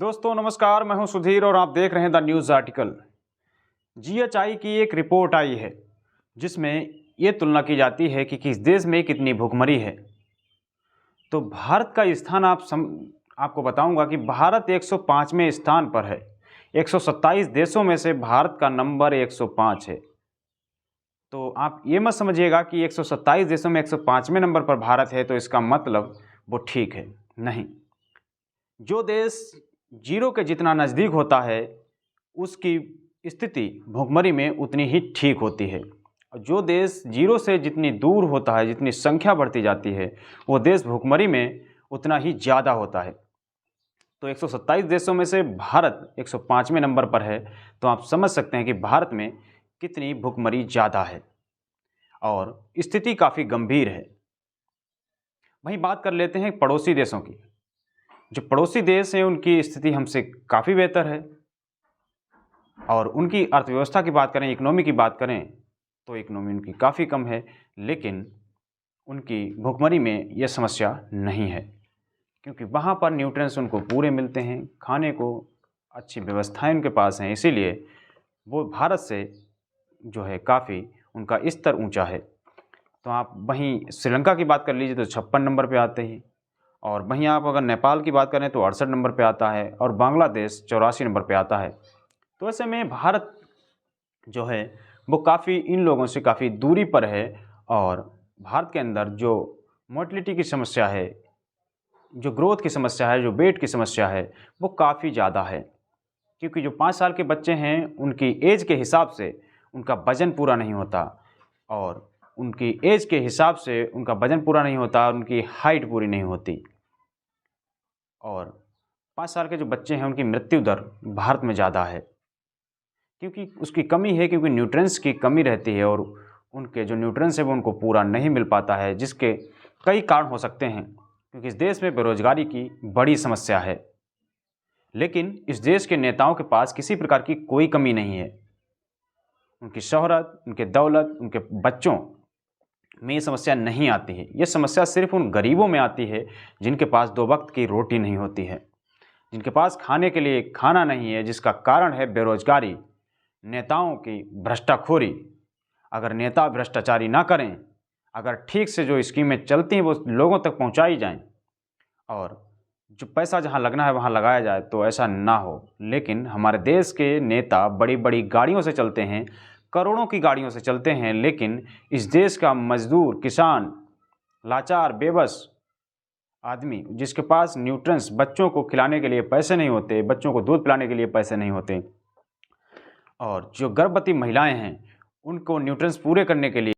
दोस्तों नमस्कार, मैं हूं सुधीर और आप देख रहे हैं द न्यूज़ आर्टिकल। जीएचआई की एक रिपोर्ट आई है जिसमें ये तुलना की जाती है कि किस देश में कितनी भुखमरी है। तो भारत का स्थान आपको बताऊंगा कि भारत 105वें स्थान पर है। 127 देशों में से भारत का नंबर 105 है। तो आप ये मत समझिएगा कि 127 देशों में 105वें नंबर पर भारत है तो इसका मतलब वो ठीक है, नहीं। जो देश जीरो के जितना नज़दीक होता है उसकी स्थिति भुखमरी में उतनी ही ठीक होती है, और जो देश जीरो से जितनी दूर होता है, जितनी संख्या बढ़ती जाती है, वो देश भुखमरी में उतना ही ज़्यादा होता है। तो 127 देशों में से भारत 105वें नंबर पर है, तो आप समझ सकते हैं कि भारत में कितनी भुखमरी ज़्यादा है और स्थिति काफ़ी गंभीर है। वहीं बात कर लेते हैं पड़ोसी देशों की। जो पड़ोसी देश हैं उनकी स्थिति हमसे काफ़ी बेहतर है, और उनकी अर्थव्यवस्था की बात करें, इकोनॉमी की बात करें, तो इकोनॉमी उनकी काफ़ी कम है, लेकिन उनकी भुखमरी में यह समस्या नहीं है, क्योंकि वहाँ पर न्यूट्रिएंट्स उनको पूरे मिलते हैं, खाने को अच्छी व्यवस्थाएं उनके पास हैं, इसीलिए वो भारत से जो है काफ़ी उनका स्तर ऊंचा है। तो आप वहीं श्रीलंका की बात कर लीजिए तो 56 नंबर पे आते हैं, और वहीं आप अगर नेपाल की बात करें तो 68 नंबर पे आता है, और बांग्लादेश 84 नंबर पे आता है। तो ऐसे में भारत जो है वो काफ़ी इन लोगों से काफ़ी दूरी पर है, और भारत के अंदर जो मोर्टलिटी की समस्या है, जो ग्रोथ की समस्या है, जो वेट की समस्या है, वो काफ़ी ज़्यादा है, क्योंकि जो 5 साल के बच्चे हैं उनकी एज के हिसाब से उनका वज़न पूरा नहीं होता, और उनकी एज के हिसाब से उनका वज़न पूरा नहीं होता, उनकी हाइट पूरी नहीं होती, और 5 साल के जो बच्चे हैं उनकी मृत्यु दर भारत में ज़्यादा है, क्योंकि उसकी कमी है, क्योंकि न्यूट्रिएंट्स की कमी रहती है, और उनके जो न्यूट्रिएंट्स है वो उनको पूरा नहीं मिल पाता है, जिसके कई कारण हो सकते हैं। क्योंकि इस देश में बेरोजगारी की बड़ी समस्या है, लेकिन इस देश के नेताओं के पास किसी प्रकार की कोई कमी नहीं है। उनकी शोहरत, उनके दौलत, उनके बच्चों में ये समस्या नहीं आती है। ये समस्या सिर्फ उन गरीबों में आती है जिनके पास 2 वक्त की रोटी नहीं होती है, जिनके पास खाने के लिए खाना नहीं है, जिसका कारण है बेरोजगारी, नेताओं की भ्रष्टाखोरी। अगर नेता भ्रष्टाचारी ना करें, अगर ठीक से जो स्कीमें चलती हैं वो लोगों तक पहुंचाई जाएं, और जो पैसा जहां लगना है वहां लगाया जाए, तो ऐसा ना हो। लेकिन हमारे देश के नेता बड़ी बड़ी गाड़ियों से चलते हैं, करोड़ों की गाड़ियों से चलते हैं, लेकिन इस देश का मजदूर, किसान, लाचार, बेबस आदमी, जिसके पास न्यूट्रिएंट्स, बच्चों को खिलाने के लिए पैसे नहीं होते, बच्चों को दूध पिलाने के लिए पैसे नहीं होते, और जो गर्भवती महिलाएं हैं उनको न्यूट्रिएंट्स पूरे करने के लिए